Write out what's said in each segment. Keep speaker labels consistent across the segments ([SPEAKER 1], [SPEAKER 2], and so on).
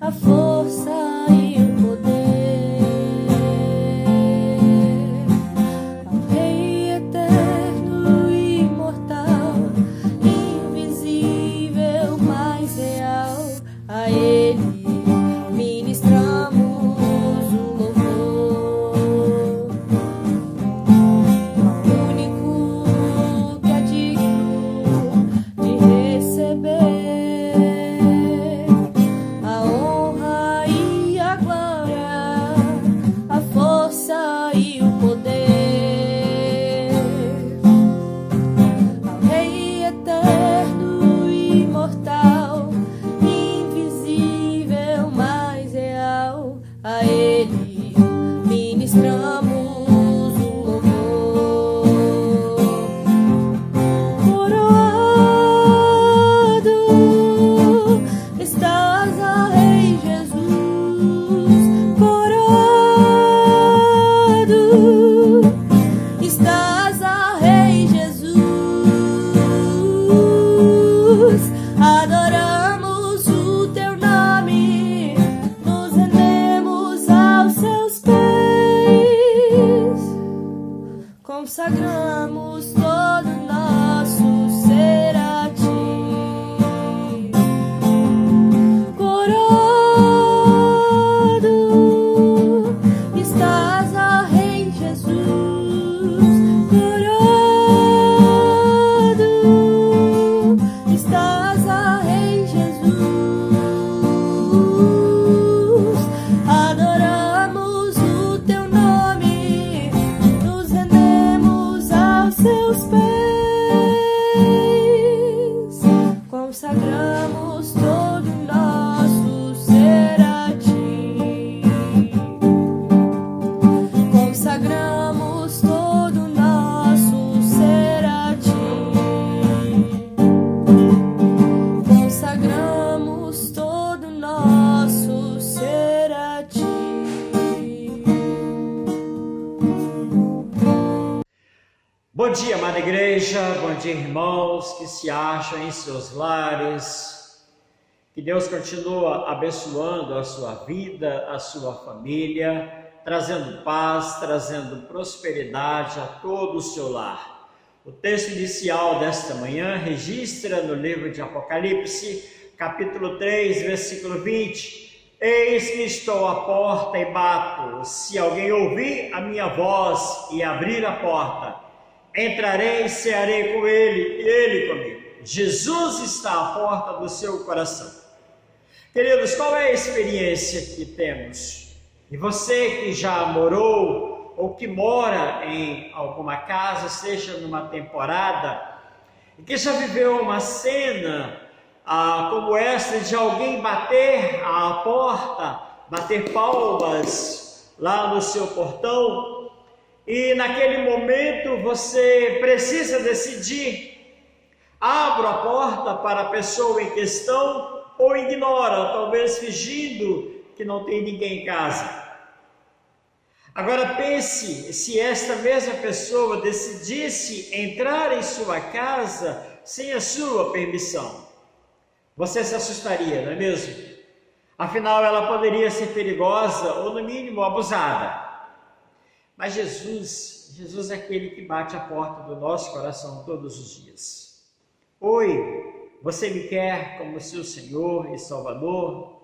[SPEAKER 1] a força e o poder ao Rei eterno e imortal, invisível, mas real. A Ele ministramos o louvor, ao único que é digno de receber a honra e a glória, a força e o poder ao Rei eterno e imortal, invisível, mas real. A Ele ministramos o louvor. Coroado estás, ó Rei Jesus, coroado estás, ó Rei Jesus. Adoramos o teu nome, nos rendemos aos seus pés, consagramos todo o nosso ser a ti. Coroado estás, ó Rei Jesus, coroado estás, ó Rei Jesus. Adoramos o teu nome, nos rendemos aos seus pés, consagramos todo o nosso ser a ti. Consagramos todo o nosso ser a ti. Consagramos todo o nosso ser a ti.
[SPEAKER 2] Bom dia, amada igreja, bom dia, irmãos que se acham em seus lares. Que Deus continua abençoando a sua vida, a sua família, trazendo paz, trazendo prosperidade a todo o seu lar. O texto inicial desta manhã registra no livro de Apocalipse, capítulo 3, versículo 20. Eis que estou à porta e bato. Se alguém ouvir a minha voz e abrir a porta, entrarei e cearei com ele e ele comigo. Jesus está à porta do seu coração. Queridos, qual é a experiência que temos? E você que já morou ou que mora em alguma casa, seja numa temporada, e que já viveu uma cena como essa de alguém bater à porta, bater palmas lá no seu portão, e naquele momento você precisa decidir: abro a porta para a pessoa em questão ou ignora, talvez fingindo que não tem ninguém em casa. Agora pense, se esta mesma pessoa decidisse entrar em sua casa sem a sua permissão, você se assustaria, não é mesmo? Afinal, ela poderia ser perigosa ou no mínimo abusada. Mas Jesus é aquele que bate a porta do nosso coração todos os dias. Oi, você me quer como seu Senhor e Salvador?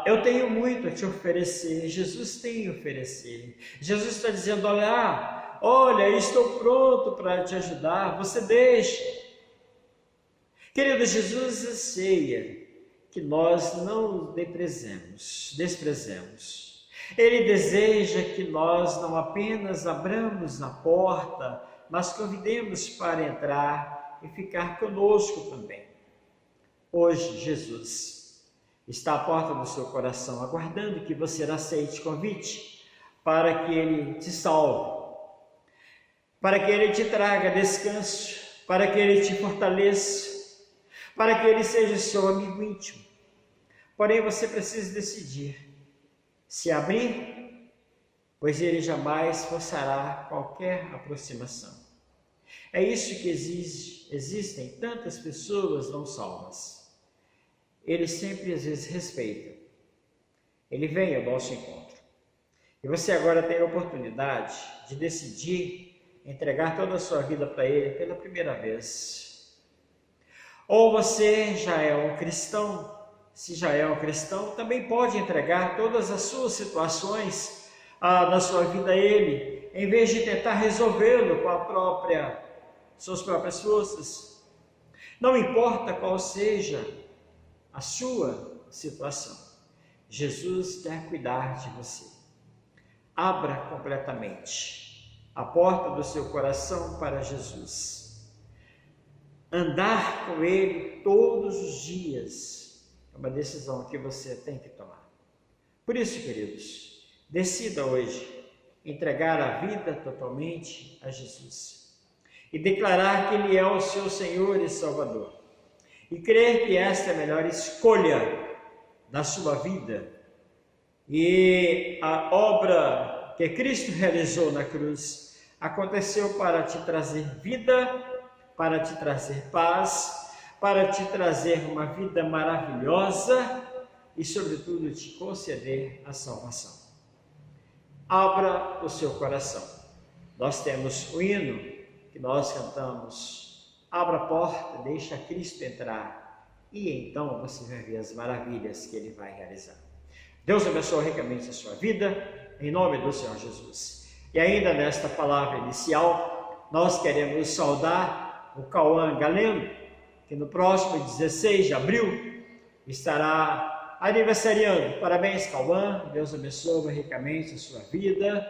[SPEAKER 2] Eu tenho muito a te oferecer. Jesus tem a oferecer. Jesus está dizendo: olha, estou pronto para te ajudar, você deixa. Querido, Jesus anseia que nós não desprezemos. Ele deseja que nós não apenas abramos a porta, mas convidemos para entrar e ficar conosco também. Hoje, Jesus está à porta do seu coração, aguardando que você aceite o convite para que Ele te salve, para que Ele te traga descanso, para que Ele te fortaleça, para que Ele seja seu amigo íntimo. Porém, você precisa decidir se abrir, pois Ele jamais forçará qualquer aproximação. É isso que existem tantas pessoas não salvas. Ele sempre às vezes respeita. Ele vem ao nosso encontro. E você agora tem a oportunidade de decidir entregar toda a sua vida para Ele pela primeira vez. Ou você já é um cristão, se já é um cristão, também pode entregar todas as suas situações na sua vida a Ele, em vez de tentar resolvê-lo com suas próprias forças. Não importa qual seja a sua situação, Jesus quer cuidar de você. Abra completamente a porta do seu coração para Jesus. Andar com Ele todos os dias é uma decisão que você tem que tomar. Por isso, queridos, decida hoje entregar a vida totalmente a Jesus e declarar que Ele é o seu Senhor e Salvador e crer que esta é a melhor escolha da sua vida e a obra que Cristo realizou na cruz aconteceu para te trazer vida, para te trazer paz, para te trazer uma vida maravilhosa e, sobretudo, te conceder a salvação. Abra o seu coração. Nós temos o hino que nós cantamos: abra a porta, deixa Cristo entrar, e então você vai ver as maravilhas que Ele vai realizar. Deus abençoe ricamente a sua vida, em nome do Senhor Jesus. E ainda nesta palavra inicial, nós queremos saudar o Cauã Galeno, que no próximo 16 de abril estará aniversariando. Parabéns, Cauã, Deus abençoe ricamente a sua vida,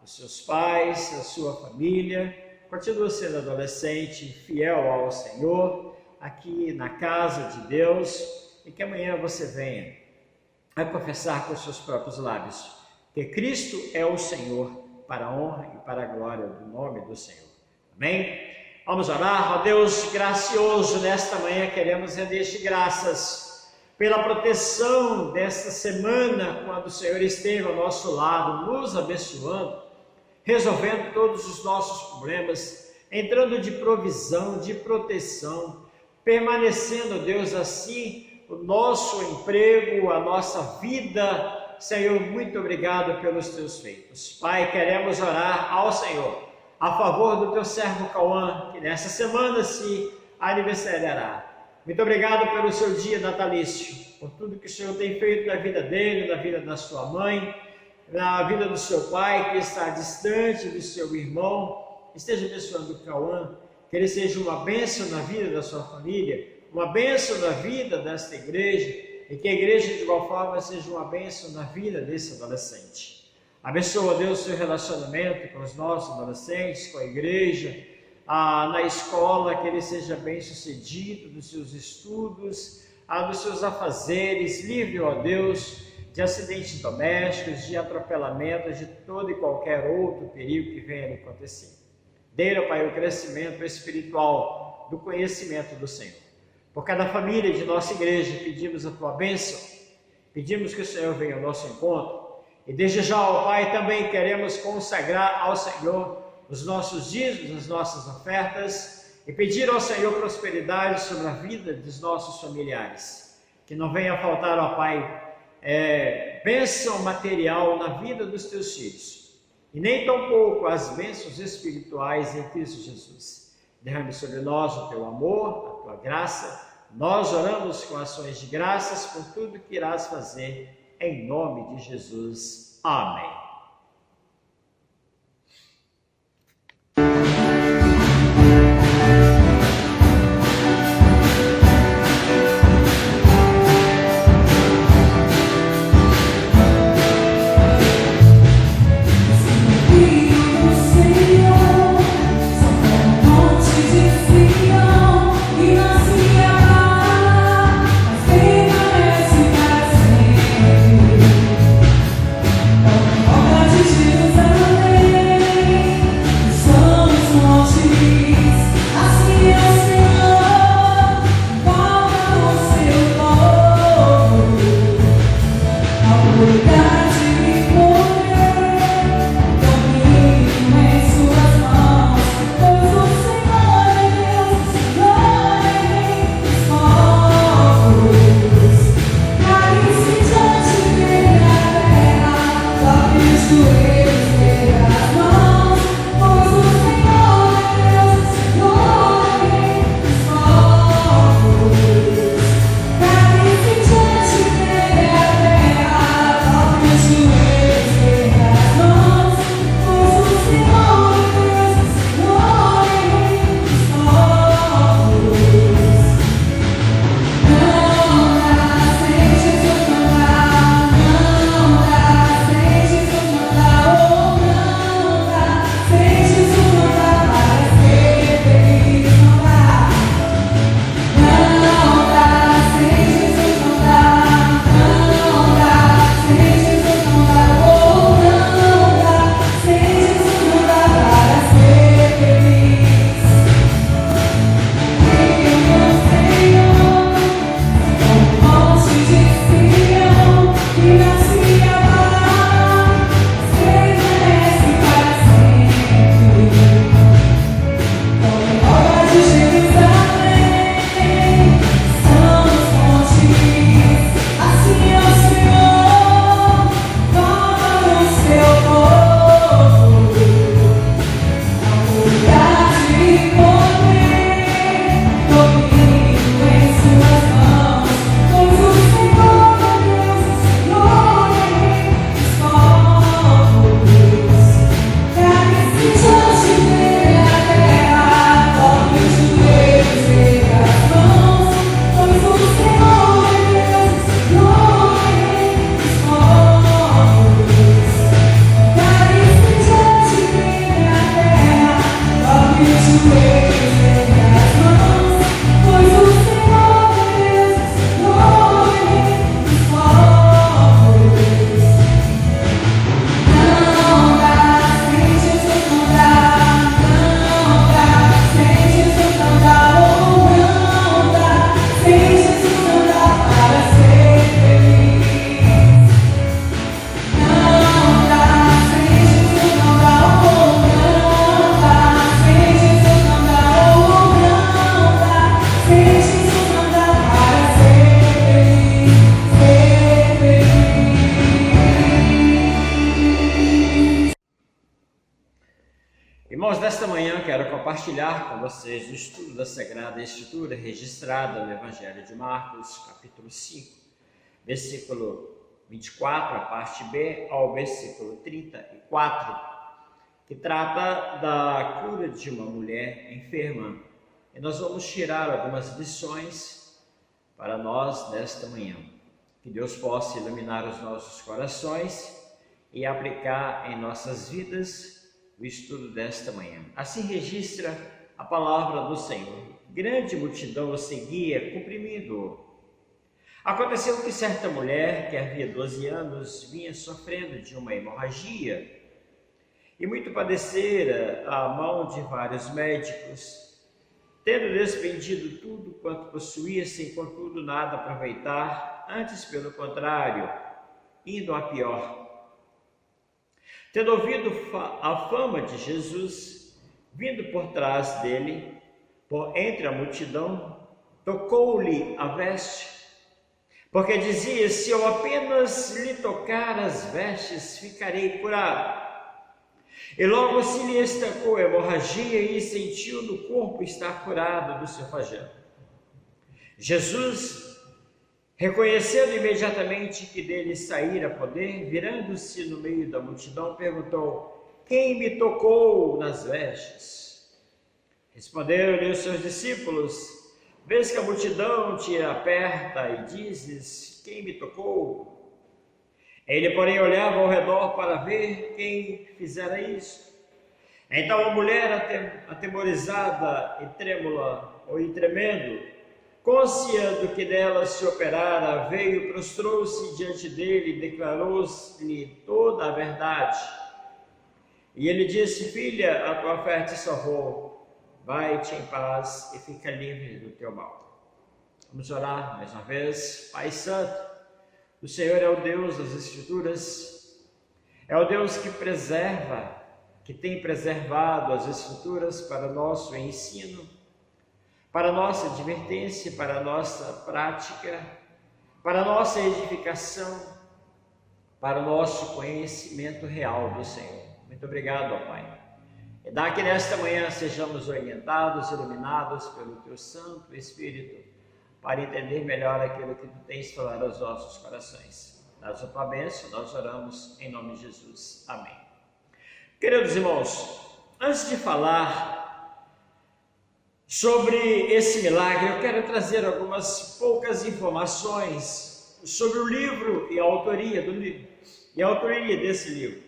[SPEAKER 2] os seus pais, a sua família. Continua sendo adolescente, fiel ao Senhor, aqui na casa de Deus, e que amanhã você venha a confessar com os seus próprios lábios que Cristo é o Senhor, para a honra e para a glória do nome do Senhor. Amém? Vamos orar. Ó Deus gracioso, nesta manhã queremos render-te graças pela proteção desta semana, quando o Senhor esteve ao nosso lado, nos abençoando, resolvendo todos os nossos problemas, entrando de provisão, de proteção, permanecendo, Deus, assim, o nosso emprego, a nossa vida. Senhor, muito obrigado pelos teus feitos. Pai, queremos orar ao Senhor a favor do teu servo Cauã, que nessa semana se aniversariará. Muito obrigado pelo seu dia natalício, por tudo que o Senhor tem feito na vida dele, na vida da sua mãe, na vida do seu pai, que está distante, do seu irmão. Esteja abençoando o Cauã, que ele seja uma bênção na vida da sua família, uma bênção na vida desta igreja, e que a igreja de igual forma seja uma bênção na vida desse adolescente. Abençoa, Deus, o seu relacionamento com os nossos adolescentes, com a igreja, na escola, que ele seja bem sucedido dos seus estudos, dos seus afazeres, livre, ó Deus, de acidentes domésticos, de atropelamentos, de todo e qualquer outro perigo que venha a acontecer. Dê-lhe, Pai, o crescimento espiritual do conhecimento do Senhor. Por cada família de nossa igreja, pedimos a tua bênção, pedimos que o Senhor venha ao nosso encontro. E desde já, ó Pai, também queremos consagrar ao Senhor os nossos dízimos, as nossas ofertas, e pedir ao Senhor prosperidade sobre a vida dos nossos familiares. Que não venha faltar, ó Pai, bênção material na vida dos teus filhos, e nem tampouco as bênçãos espirituais em Cristo Jesus. Derrame sobre nós o teu amor, a tua graça. Nós oramos com ações de graças por tudo que irás fazer, em nome de Jesus. Amém.
[SPEAKER 3] Oh
[SPEAKER 2] desta manhã quero compartilhar com vocês o estudo da Sagrada Escritura registrada no Evangelho de Marcos, capítulo 5, versículo 24, a parte B, ao versículo 34, que trata da cura de uma mulher enferma. E nós vamos tirar algumas lições para nós nesta manhã. Que Deus possa iluminar os nossos corações e aplicar em nossas vidas o estudo desta manhã. Assim registra a palavra do Senhor. Grande multidão o seguia, cumprindo-o. Aconteceu que certa mulher, que havia 12 anos, vinha sofrendo de uma hemorragia e muito padecera à mão de vários médicos, tendo despendido tudo quanto possuía, sem contudo nada aproveitar, antes pelo contrário, indo a pior. Tendo ouvido a fama de Jesus, vindo por trás dele, por entre a multidão, tocou-lhe a veste, porque dizia: se eu apenas lhe tocar as vestes, ficarei curado. E logo se lhe estancou a hemorragia e sentiu no corpo estar curado do seu flagelo. Jesus, reconhecendo imediatamente que dele saíra poder, virando-se no meio da multidão, perguntou: quem me tocou nas vestes? Responderam-lhe os seus discípulos: vês que a multidão te aperta e dizes: quem me tocou? Ele, porém, olhava ao redor para ver quem fizera isso. Então a mulher, atemorizada e trêmula, ou tremendo, consciente do que dela se operara, veio, prostrou-se diante dele e declarou-lhe toda a verdade. E ele disse: filha, a tua fé te salvou, vai-te em paz e fica livre do teu mal. Vamos orar mais uma vez. Pai Santo, o Senhor é o Deus das Escrituras, é o Deus que preserva, que tem preservado as Escrituras para nosso ensino, para a nossa advertência, para a nossa prática, para a nossa edificação, para o nosso conhecimento real do Senhor. Muito obrigado, ó Pai. E dá que nesta manhã sejamos orientados, iluminados pelo Teu Santo Espírito, para entender melhor aquilo que Tu tens falado aos nossos corações. Dá-nos a Tua bênção, nós oramos em nome de Jesus. Amém. Queridos irmãos, antes de falar sobre esse milagre, eu quero trazer algumas poucas informações sobre o livro e a autoria do livro, e a autoria desse livro.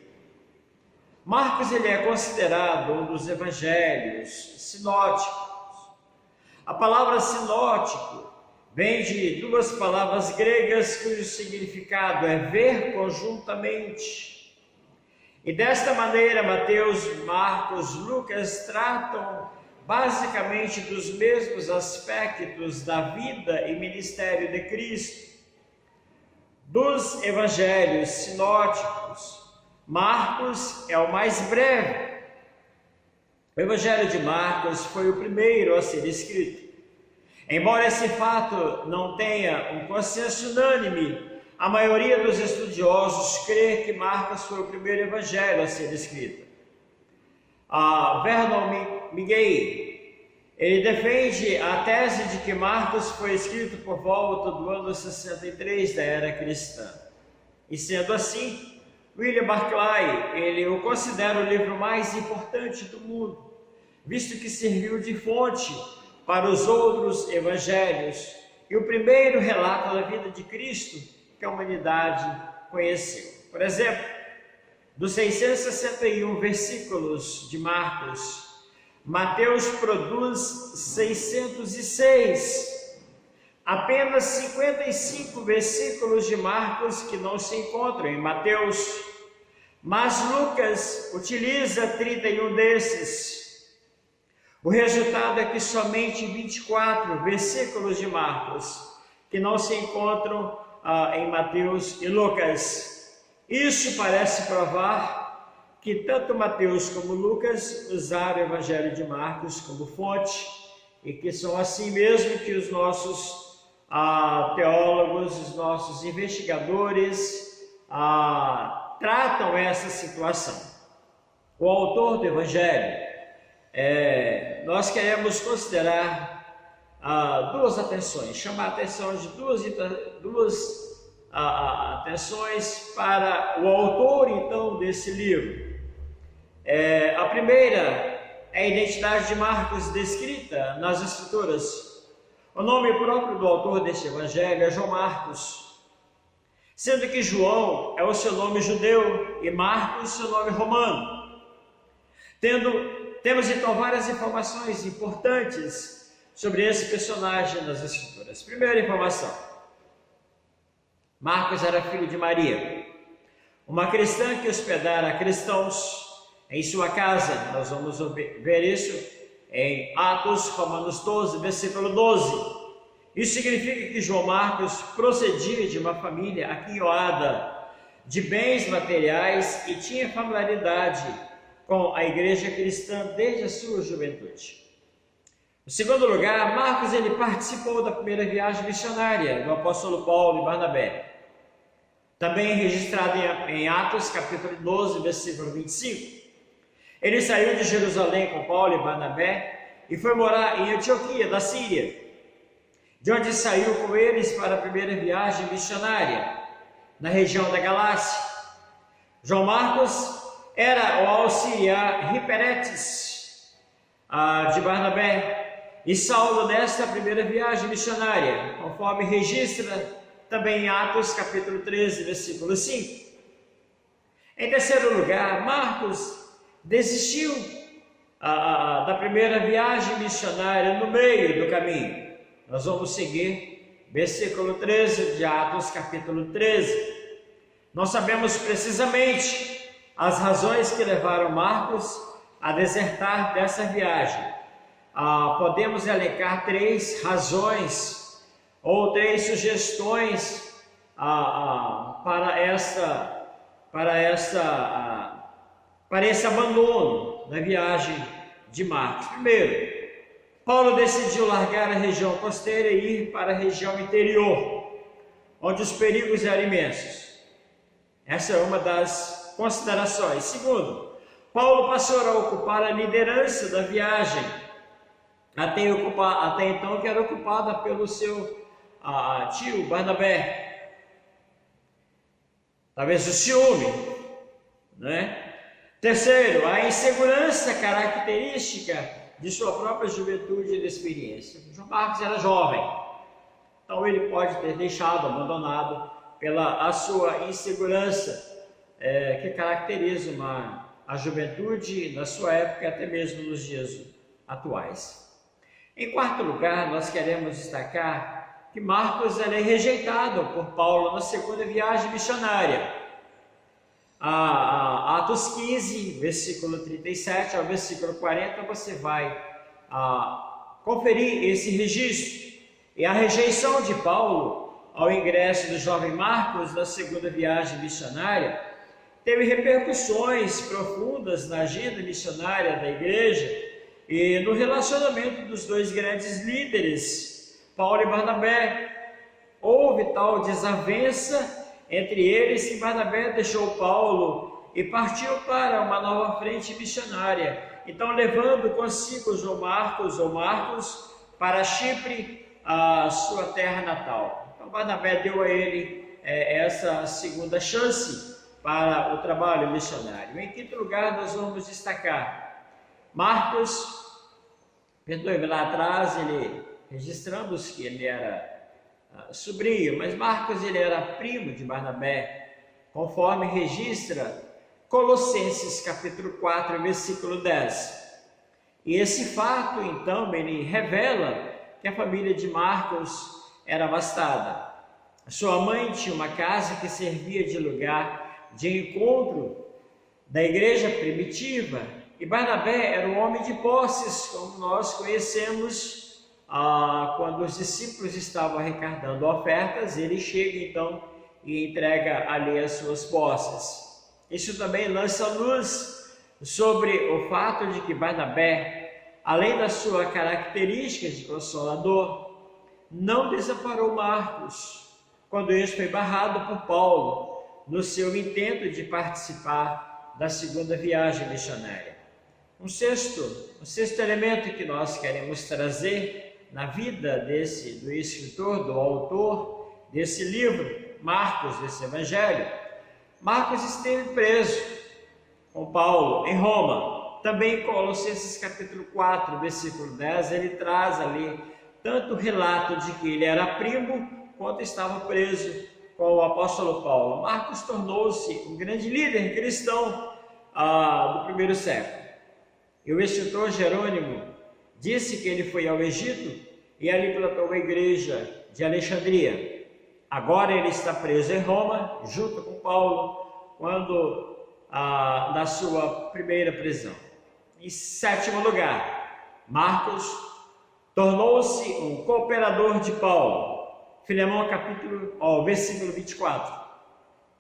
[SPEAKER 2] Marcos, ele é considerado um dos evangelhos sinóticos. A palavra sinótico vem de duas palavras gregas cujo significado é ver conjuntamente. E desta maneira, Mateus, Marcos, Lucas tratam basicamente dos mesmos aspectos da vida e ministério de Cristo. Dos evangelhos sinóticos, Marcos é o mais breve. O evangelho de Marcos foi o primeiro a ser escrito. Embora esse fato não tenha um consenso unânime, a maioria dos estudiosos crê que Marcos foi o primeiro evangelho a ser escrito. Vernon McGee, ele defende a tese de que Marcos foi escrito por volta do ano 63 da era cristã. E sendo assim, William Barclay, ele o considera o livro mais importante do mundo, visto que serviu de fonte para os outros evangelhos e o primeiro relato da vida de Cristo que a humanidade conheceu. Por exemplo, dos 661 versículos de Marcos, Mateus produz 606. Apenas 55 versículos de Marcos que não se encontram em Mateus, mas Lucas utiliza 31 desses. O resultado é que somente 24 versículos de Marcos que não se encontram em Mateus e Lucas. Isso parece provar que tanto Mateus como Lucas usaram o Evangelho de Marcos como fonte e que são assim mesmo que os nossos teólogos, os nossos investigadores tratam essa situação. O autor do Evangelho, nós queremos considerar duas atenções, chamar a atenção de duas atenções para o autor, então, desse livro. A primeira é a identidade de Marcos descrita nas Escrituras. O nome próprio do autor deste evangelho é João Marcos, sendo que João é o seu nome judeu e Marcos seu nome romano. Temos então várias informações importantes sobre esse personagem nas Escrituras. Primeira informação: Marcos era filho de Maria, uma cristã que hospedara cristãos em sua casa. Nós vamos ver isso em Atos, Romanos 12, versículo 12. Isso significa que João Marcos procedia de uma família aquinhoada de bens materiais e tinha familiaridade com a igreja cristã desde a sua juventude. Em segundo lugar, Marcos ele participou da primeira viagem missionária do apóstolo Paulo e Barnabé, também registrado em Atos, capítulo 12, versículo 25. Ele saiu de Jerusalém com Paulo e Barnabé e foi morar em Antioquia, da Síria, de onde saiu com eles para a primeira viagem missionária, na região da Galácia. João Marcos era o auxiliar Hiperetes de Barnabé e Saulo nesta primeira viagem missionária, conforme registra também em Atos, capítulo 13, versículo 5. Em terceiro lugar, Marcos desistiu da primeira viagem missionária no meio do caminho. Nós vamos seguir versículo 13 de Atos, capítulo 13. Nós sabemos precisamente as razões que levaram Marcos a desertar dessa viagem. Podemos elencar 3 razões ou 3 sugestões para esse abandono da viagem de Marcos. Primeiro, Paulo decidiu largar a região costeira e ir para a região interior, onde os perigos eram imensos. Essa é uma das considerações. Segundo, Paulo passou a ocupar a liderança da viagem, até então que era ocupada pelo seu tio Barnabé. Talvez o ciúme, né? Terceiro, a insegurança característica de sua própria juventude e experiência. João Marcos era jovem, então ele pode ter abandonado pela sua insegurança, que caracteriza a juventude na sua época, até mesmo nos dias atuais. Em quarto lugar, nós queremos destacar que Marcos é rejeitado por Paulo na segunda viagem missionária. Atos 15, versículo 37 ao versículo 40, você vai conferir esse registro. E a rejeição de Paulo ao ingresso do jovem Marcos na segunda viagem missionária teve repercussões profundas na agenda missionária da igreja e no relacionamento dos dois grandes líderes, Paulo e Barnabé. Houve tal desavença entre eles que Barnabé deixou Paulo e partiu para uma nova frente missionária, então levando consigo João Marcos para Chipre, a sua terra natal. Então Barnabé deu a ele essa segunda chance para o trabalho missionário. Em quinto lugar, nós vamos destacar Marcos. Perdoe-me, lá atrás registramos que ele era sobrinho, mas Marcos ele era primo de Barnabé, conforme registra Colossenses capítulo 4, versículo 10. E esse fato, então, ele revela que a família de Marcos era abastada. Sua mãe tinha uma casa que servia de lugar de encontro da igreja primitiva, e Barnabé era um homem de posses, como nós conhecemos. Quando os discípulos estavam arrecadando ofertas, ele chega então e entrega ali as suas posses. Isso também lança luz sobre o fato de que Barnabé, além da sua característica de consolador, não desamparou Marcos quando este foi barrado por Paulo no seu intento de participar da segunda viagem missionária. Um sexto elemento que nós queremos trazer na vida do escritor, do autor desse livro, Marcos, desse evangelho. Marcos esteve preso com Paulo em Roma. Também em Colossenses capítulo 4, versículo 10, ele traz ali tanto o relato de que ele era primo, quanto estava preso com o apóstolo Paulo. Marcos tornou-se um grande líder cristão do primeiro século. E o escritor Jerônimo disse que ele foi ao Egito e ali plantou a igreja de Alexandria. Agora ele está preso em Roma, junto com Paulo, na sua primeira prisão. Em sétimo lugar, Marcos tornou-se um cooperador de Paulo. Filemão versículo 24.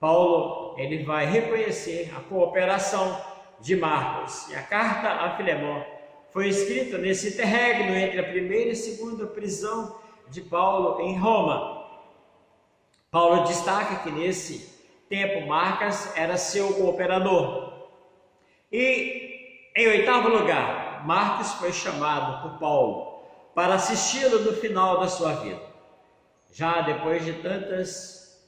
[SPEAKER 2] Paulo, ele vai reconhecer a cooperação de Marcos. E a carta a Filemão foi escrita nesse interregno entre a primeira e segunda prisão de Paulo em Roma. Paulo destaca que nesse tempo Marcos era seu cooperador. E em oitavo lugar, Marcos foi chamado por Paulo para assisti-lo no final da sua vida. Já depois de tantas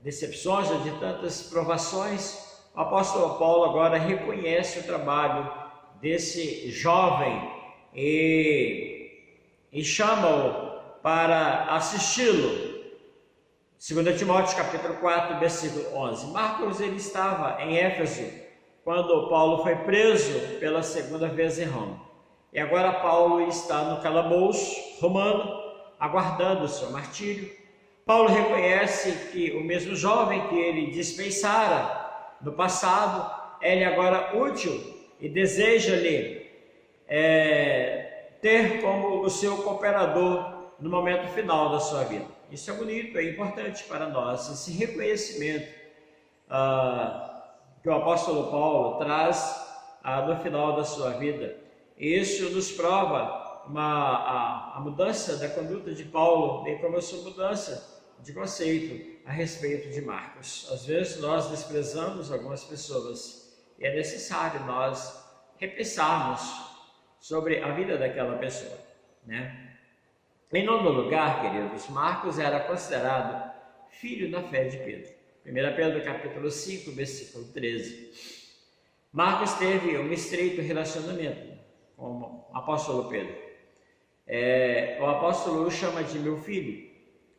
[SPEAKER 2] decepções, de tantas provações, o apóstolo Paulo agora reconhece o trabalho desse jovem e chama-o para assisti-lo. 2 Timóteo capítulo 4, versículo 11. Marcos, ele estava em Éfeso quando Paulo foi preso pela segunda vez em Roma. E agora Paulo está no calabouço romano, aguardando o seu martírio. Paulo reconhece que o mesmo jovem que ele dispensara no passado, ele agora útil e deseja-lhe ter como o seu cooperador no momento final da sua vida. Isso é bonito, é importante para nós, esse reconhecimento que o apóstolo Paulo traz no final da sua vida. Isso nos prova a mudança da conduta de Paulo, bem como a sua mudança de conceito a respeito de Marcos. Às vezes nós desprezamos algumas pessoas e é necessário nós repensarmos sobre a vida daquela pessoa, né? Em nono lugar, queridos, Marcos era considerado filho da fé de Pedro. 1 Pedro capítulo 5, versículo 13. Marcos teve um estreito relacionamento com o apóstolo Pedro. O apóstolo o chama de meu filho.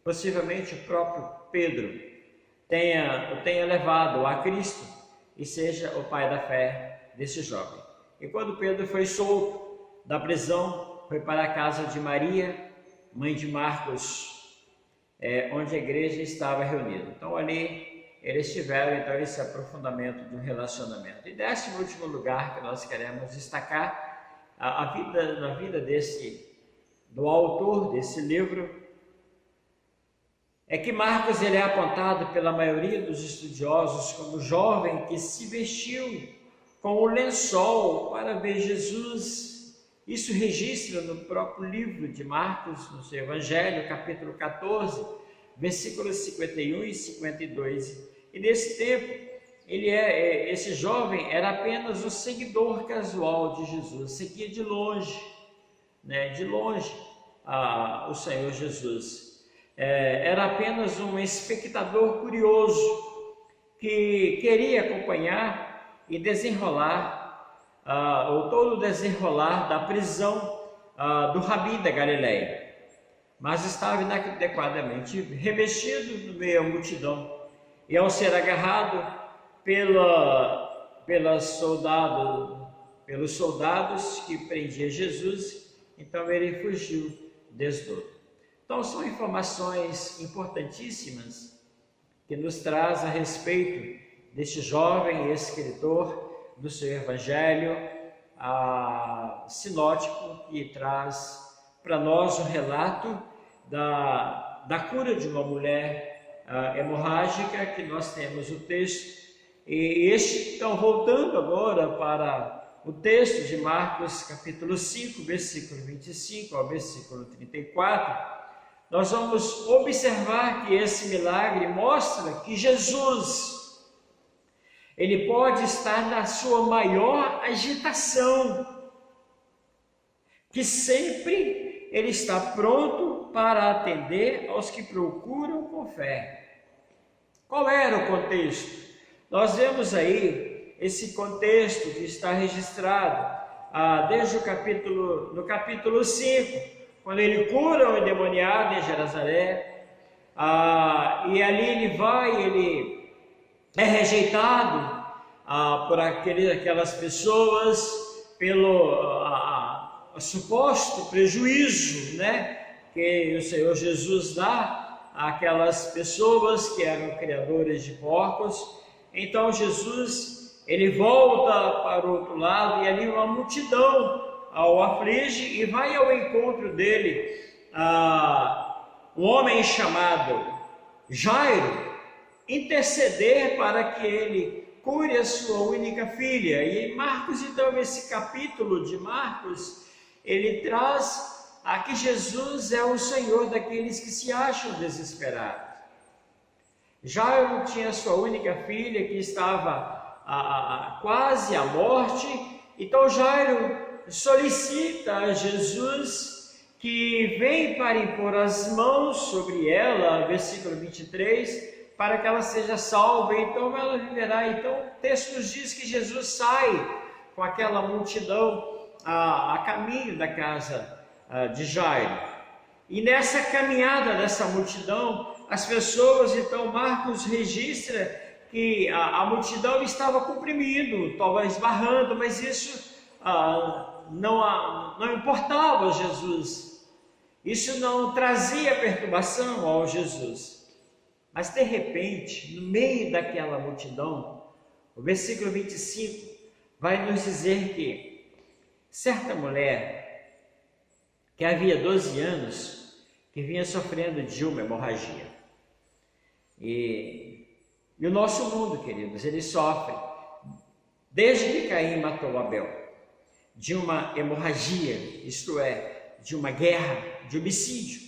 [SPEAKER 2] Possivelmente o próprio Pedro o tenha levado a Cristo e seja o pai da fé desse jovem. E quando Pedro foi solto da prisão, foi para a casa de Maria, mãe de Marcos, onde a igreja estava reunida. Então ali eles tiveram então esse aprofundamento do relacionamento. E 10º lugar que nós queremos destacar na vida do autor desse livro, é que Marcos ele é apontado pela maioria dos estudiosos como jovem que se vestiu com o lençol para ver Jesus. Isso registra no próprio livro de Marcos, no seu Evangelho, capítulo 14, versículos 51 e 52. E nesse tempo, esse jovem era apenas um seguidor casual de Jesus, seguia de longe, o Senhor Jesus. Era apenas um espectador curioso que queria acompanhar e desenrolar, todo o desenrolar da prisão do Rabi da Galileia, mas estava inadequadamente revestido no meio da multidão, e ao ser agarrado pelos soldados que prendiam Jesus, então ele fugiu desnudo. Então são informações importantíssimas que nos traz a respeito deste jovem escritor do seu Evangelho sinótico, que traz para nós um relato da cura de uma mulher hemorrágica, que nós temos o texto. E então, voltando agora para o texto de Marcos capítulo 5, versículo 25 ao versículo 34, nós vamos observar que esse milagre mostra que Jesus, ele pode estar na sua maior agitação, que sempre ele está pronto para atender aos que procuram com fé. Qual era o contexto? Nós vemos aí esse contexto que está registrado desde no capítulo 5, quando ele cura o endemoniado em Genezaré, e ali ele é rejeitado por aquelas pessoas pelo suposto prejuízo, né, que o Senhor Jesus dá àquelas pessoas que eram criadores de porcos. Então Jesus, ele volta para o outro lado, e ali uma multidão o aflige, e vai ao encontro dele um homem chamado Jairo, interceder para que ele cure a sua única filha. E em Marcos, então, esse capítulo de Marcos, ele traz que Jesus é o Senhor daqueles que se acham desesperados. Jairo tinha sua única filha que estava quase à morte. Então Jairo solicita a Jesus que vem para impor as mãos sobre ela, versículo 23, para que ela seja salva, então ela viverá. Então o texto nos diz que Jesus sai com aquela multidão a caminho da casa de Jairo. E nessa caminhada dessa multidão, as pessoas, então Marcos registra que a multidão estava comprimindo, estava esbarrando, mas isso não importava a Jesus. Isso não trazia perturbação ao Jesus. Mas de repente, no meio daquela multidão, o versículo 25 vai nos dizer que certa mulher, que havia 12 anos, que vinha sofrendo de uma hemorragia. E o nosso mundo, queridos, ele sofre, desde que Caim matou Abel, de uma hemorragia, isto é, de uma guerra, de homicídio,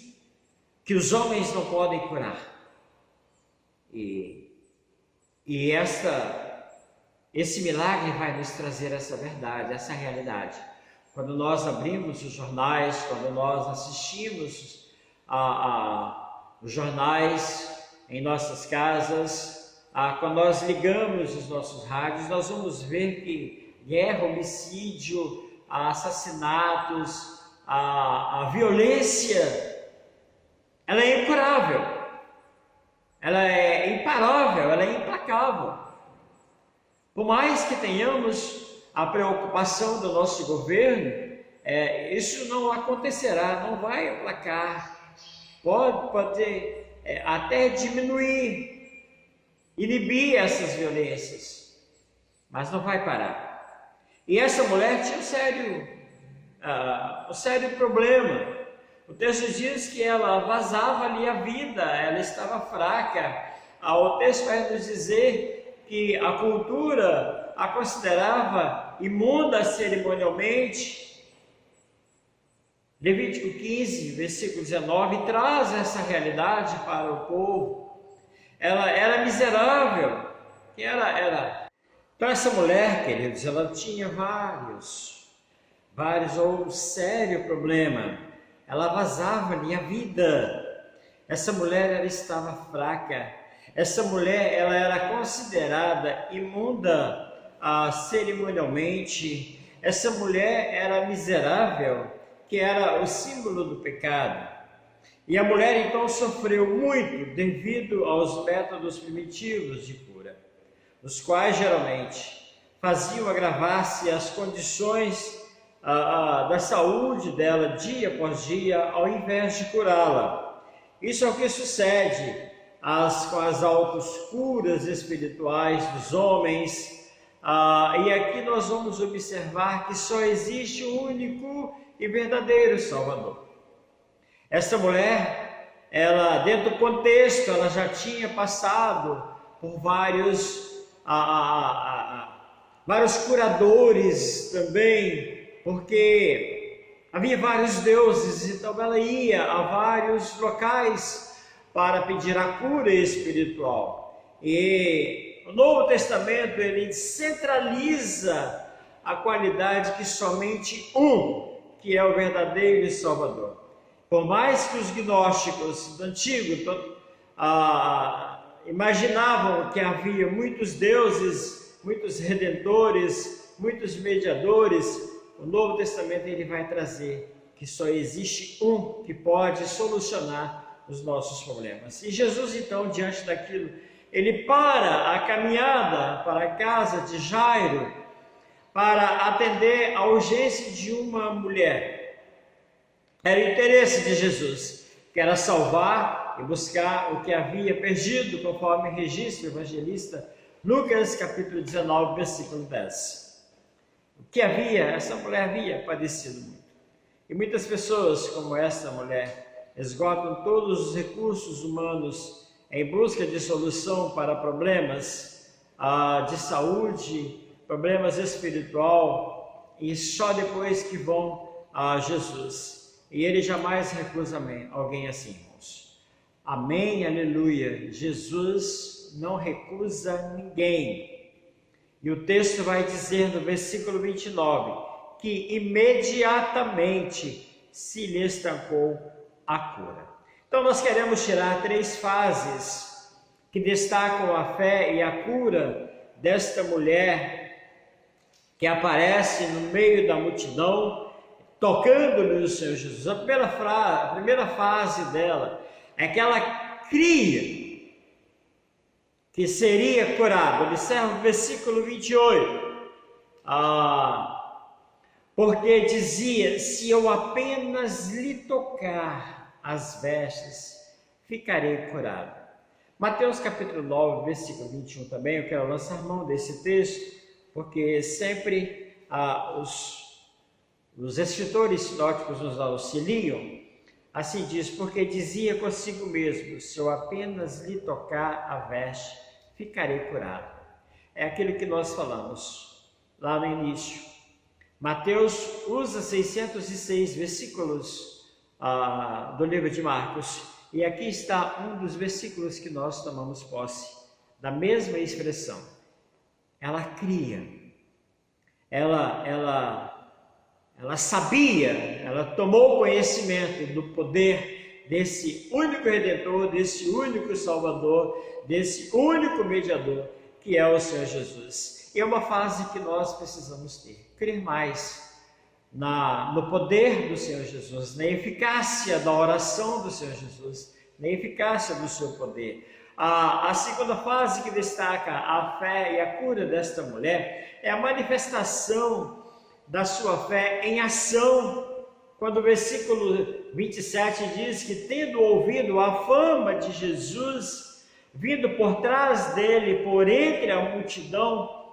[SPEAKER 2] que os homens não podem curar. E esse milagre vai nos trazer essa verdade, essa realidade. Quando nós abrimos os jornais, quando nós assistimos os jornais em nossas casas, quando nós ligamos os nossos rádios, nós vamos ver que guerra, homicídio, assassinatos, a violência, ela é incurável. Ela é imparável, ela é implacável. Por mais que tenhamos a preocupação do nosso governo, isso não acontecerá, não vai aplacar. Pode até diminuir, inibir essas violências, mas não vai parar. E essa mulher tinha um sério problema. O texto diz que ela vazava ali a vida, ela estava fraca. O texto vai nos dizer que a cultura a considerava imunda cerimonialmente. Levítico 15, versículo 19, traz essa realidade para o povo. Ela era miserável. Então essa mulher, queridos, ela tinha vários ou sério problema. Ela vazava ali a vida. Essa mulher, ela estava fraca. Essa mulher, ela era considerada imunda cerimonialmente. Essa mulher era miserável, que era o símbolo do pecado. E a mulher então sofreu muito devido aos métodos primitivos de cura, os quais geralmente faziam agravar-se as condições da saúde dela dia após dia, ao invés de curá-la. Isso é o que sucede com as autocuras espirituais dos homens. E aqui nós vamos observar que só existe um único e verdadeiro Salvador. Essa mulher, ela, dentro do contexto, ela já tinha passado por vários curadores também, porque havia vários deuses, então ela ia a vários locais para pedir a cura espiritual. E o Novo Testamento ele centraliza a qualidade que somente que é o verdadeiro Salvador. Por mais que os gnósticos do Antigo imaginavam que havia muitos deuses, muitos redentores, muitos mediadores, o Novo Testamento ele vai trazer que só existe que pode solucionar os nossos problemas. E Jesus, então, diante daquilo, ele para a caminhada para a casa de Jairo para atender a urgência de uma mulher. Era o interesse de Jesus, que era salvar e buscar o que havia perdido, conforme registra o evangelista Lucas, capítulo 19, versículo 10. O que havia? Essa mulher havia padecido muito. E muitas pessoas, como essa mulher, esgotam todos os recursos humanos em busca de solução para problemas de saúde, problemas espiritual, e só depois que vão a Jesus. E ele jamais recusa alguém assim, irmãos. Amém, aleluia. Jesus não recusa ninguém. E o texto vai dizer no versículo 29, que imediatamente se lhe estancou a cura. Então nós queremos tirar 3 fases que destacam a fé e a cura desta mulher que aparece no meio da multidão, tocando no Senhor Jesus. A primeira fase dela é que ela cria que seria curada. Observe o versículo 28. Porque dizia, se eu apenas lhe tocar as vestes, ficarei curado. Mateus capítulo 9, versículo 21 também, eu quero lançar mão desse texto, porque sempre os escritores sinóticos nos auxiliam. Assim diz, porque dizia consigo mesmo, se eu apenas lhe tocar a veste, ficarei curado. É aquilo que nós falamos lá no início. Mateus usa 606 versículos do livro de Marcos, e aqui está um dos versículos que nós tomamos posse da mesma expressão. Ela cria, ela sabia, ela tomou conhecimento do poder desse único Redentor, desse único Salvador, desse único mediador, que é o Senhor Jesus. E é uma fase que nós precisamos ter, crer mais no poder do Senhor Jesus, na eficácia da oração do Senhor Jesus, na eficácia do seu poder. A segunda fase que destaca a fé e a cura desta mulher é a manifestação da sua fé em ação, quando o versículo 27 diz que, tendo ouvido a fama de Jesus, vindo por trás dele, por entre a multidão,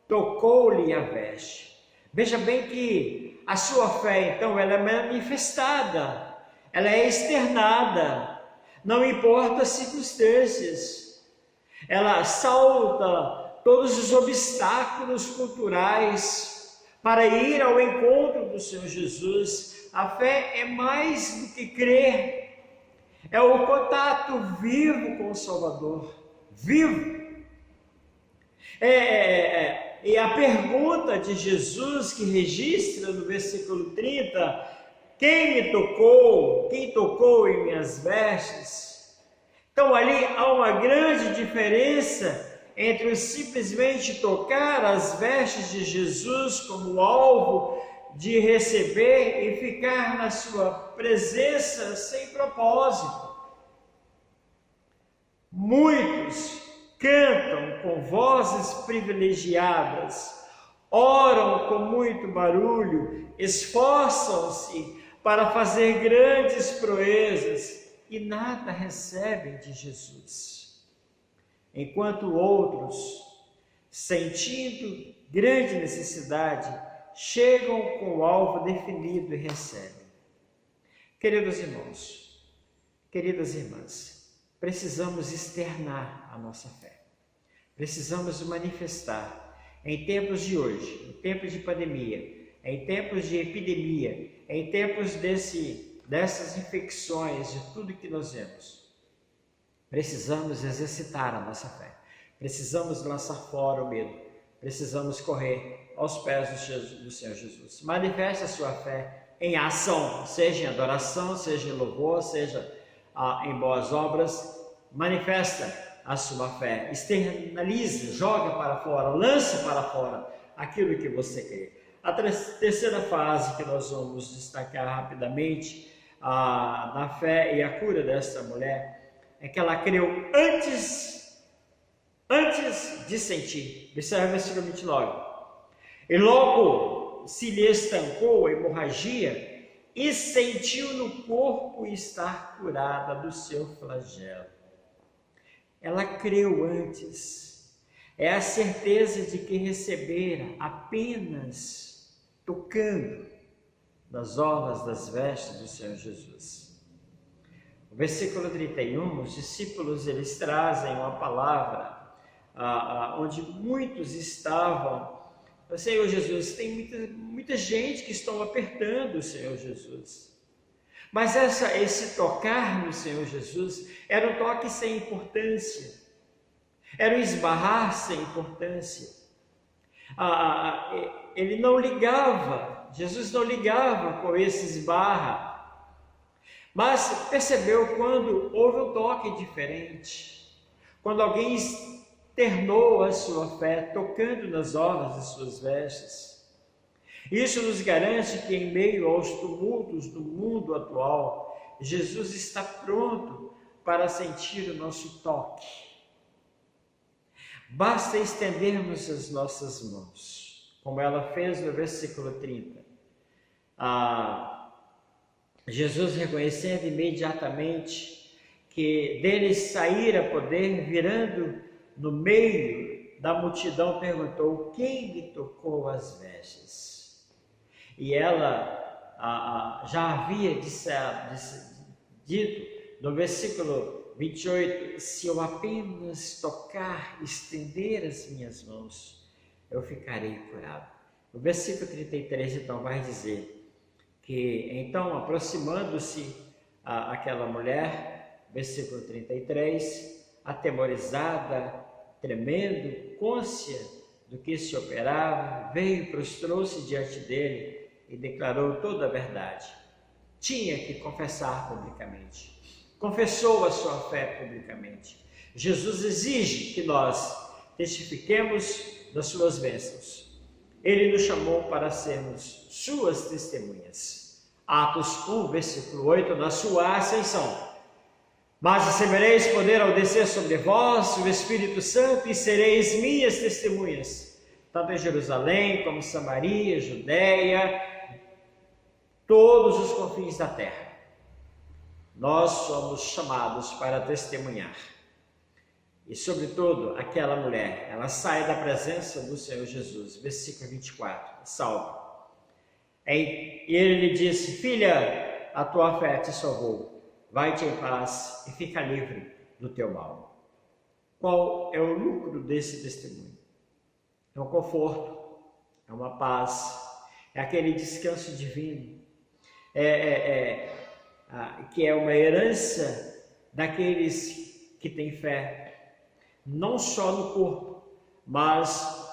[SPEAKER 2] tocou-lhe a veste. Veja bem que a sua fé, então, ela é manifestada, ela é externada, não importa as circunstâncias, ela salta todos os obstáculos culturais para ir ao encontro do Senhor Jesus. A fé é mais do que crer, é o contato vivo com o Salvador, vivo. E a pergunta de Jesus que registra no versículo 30, quem me tocou? Quem tocou em minhas vestes? Então ali há uma grande diferença entre simplesmente tocar as vestes de Jesus como alvo de receber e ficar na sua presença sem propósito. Muitos cantam com vozes privilegiadas, oram com muito barulho, esforçam-se para fazer grandes proezas e nada recebem de Jesus. Enquanto outros, sentindo grande necessidade, chegam com o alvo definido e recebem. Queridos irmãos, queridas irmãs, precisamos externar a nossa fé. Precisamos manifestar em tempos de hoje, em tempos de pandemia, em tempos de epidemia, em tempos dessas infecções, de tudo que nós vemos. Precisamos exercitar a nossa fé. Precisamos lançar fora o medo. Precisamos correr aos pés do Senhor Jesus. Manifeste a sua fé em ação, seja em adoração, seja em louvor, seja em boas obras. Manifesta a sua fé, externalize, joga para fora, lance para fora aquilo que você crê. A terceira fase que nós vamos destacar rapidamente na fé e a cura desta mulher é que ela creu antes de sentir. Observe o versículo 29. E logo se lhe estancou a hemorragia e sentiu no corpo estar curada do seu flagelo. Ela creu antes. É a certeza de que recebera apenas tocando nas orlas das vestes do Senhor Jesus. O versículo 31, os discípulos eles trazem uma palavra onde muitos estavam. Senhor Jesus, tem muita gente que estão apertando o Senhor Jesus. Mas esse tocar no Senhor Jesus era um toque sem importância. Era um esbarrar sem importância. Ele não ligava, Jesus não ligava com esse esbarra. Mas percebeu quando houve um toque diferente. Quando alguém externou a sua fé, tocando nas orlas de suas vestes. Isso nos garante que em meio aos tumultos do mundo atual, Jesus está pronto para sentir o nosso toque. Basta estendermos as nossas mãos, como ela fez no versículo 30. Jesus, reconhecendo imediatamente que dele saíra poder, virando no meio da multidão, perguntou: quem lhe tocou as vestes? E ela já havia dito no versículo 28, se eu apenas tocar, estender as minhas mãos, eu ficarei curado. O versículo 33 então vai dizer que então, aproximando-se aquela mulher, versículo 33, atemorizada, tremendo, cônscia do que se operava, veio, prostrou-se diante dele e declarou toda a verdade. Tinha que confessar publicamente. Confessou a sua fé publicamente. Jesus exige que nós testifiquemos das suas bênçãos. Ele nos chamou para sermos suas testemunhas. Atos 1, versículo 8, na sua ascensão. Mas recebereis poder ao descer sobre vós o Espírito Santo e sereis minhas testemunhas, tanto em Jerusalém como Samaria, Judeia, todos os confins da terra. Nós somos chamados para testemunhar. E sobretudo, aquela mulher, ela sai da presença do Senhor Jesus, versículo 24, salva. E ele lhe disse: filha, a tua fé te salvou, vai-te em paz e fica livre do teu mal. Qual é o lucro desse testemunho? É um conforto, é uma paz, é aquele descanso divino, que é uma herança daqueles que têm fé, não só no corpo, mas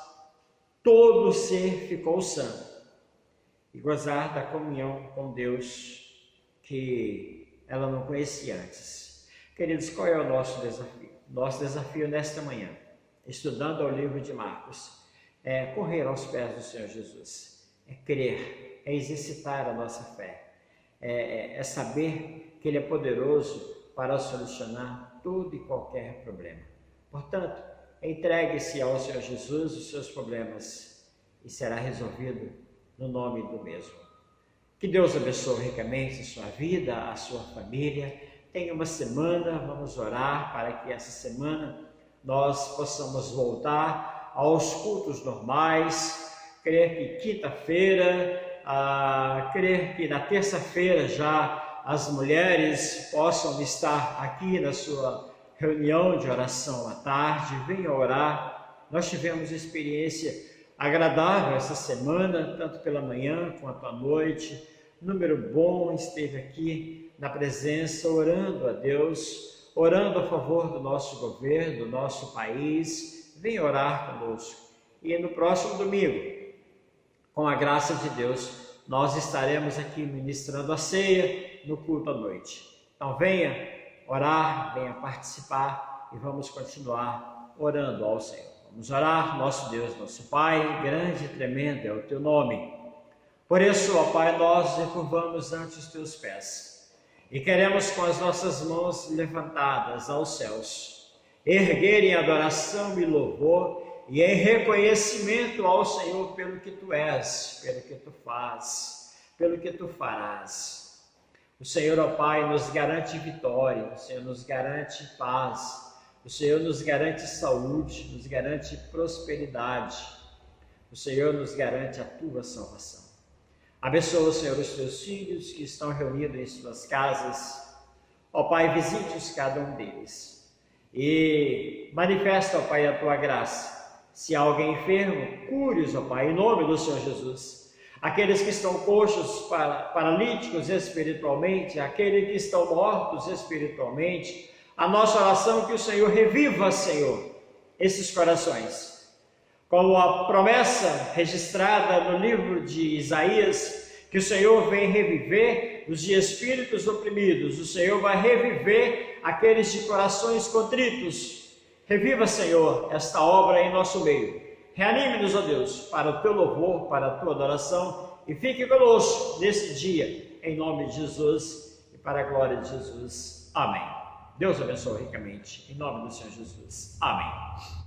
[SPEAKER 2] todo o ser ficou sã, e gozar da comunhão com Deus que ela não conhecia antes. Queridos, qual é o nosso desafio? Nosso desafio nesta manhã, estudando o livro de Marcos, é correr aos pés do Senhor Jesus, é crer, é exercitar a nossa fé, é saber que Ele é poderoso para solucionar todo e qualquer problema. Portanto, entregue-se ao Senhor Jesus os seus problemas e será resolvido no nome do mesmo. Que Deus abençoe ricamente a sua vida, a sua família. Tenha uma semana, vamos orar para que essa semana nós possamos voltar aos cultos normais, crer que quinta-feira, crer que na terça-feira já as mulheres possam estar aqui na sua reunião de oração à tarde, venham orar. Nós tivemos experiência agradável essa semana, tanto pela manhã quanto à noite. Número bom esteve aqui na presença, orando a Deus, orando a favor do nosso governo, do nosso país, vem orar conosco. E no próximo domingo, com a graça de Deus, nós estaremos aqui ministrando a ceia no culto à noite. Então venha orar, venha participar e vamos continuar orando ao Senhor. Vamos orar, nosso Deus, nosso Pai, grande e tremendo é o Teu nome. Por isso, ó Pai, nós recurvamos ante os Teus pés e queremos com as nossas mãos levantadas aos céus, erguer em adoração e louvor e em reconhecimento ao Senhor pelo que Tu és, pelo que Tu fazes, pelo que Tu farás. O Senhor, ó Pai, nos garante vitória, o Senhor nos garante paz, o Senhor nos garante saúde, nos garante prosperidade, o Senhor nos garante a Tua salvação. Abençoa, Senhor, os Teus filhos que estão reunidos em suas casas. Ó Pai, visite-os cada um deles e manifesta, ó Pai, a Tua graça. Se há alguém enfermo, cure-os, ó Pai, em nome do Senhor Jesus. Aqueles que estão coxos, paralíticos espiritualmente, aqueles que estão mortos espiritualmente, a nossa oração é que o Senhor reviva, Senhor, esses corações. Como a promessa registrada no livro de Isaías, que o Senhor vem reviver os de espíritos oprimidos, o Senhor vai reviver aqueles de corações contritos. Reviva, Senhor, esta obra em nosso meio. Reanime-nos, ó Deus, para o Teu louvor, para a Tua adoração e fique conosco nesse dia, em nome de Jesus e para a glória de Jesus. Amém. Deus abençoe ricamente, em nome do Senhor Jesus. Amém.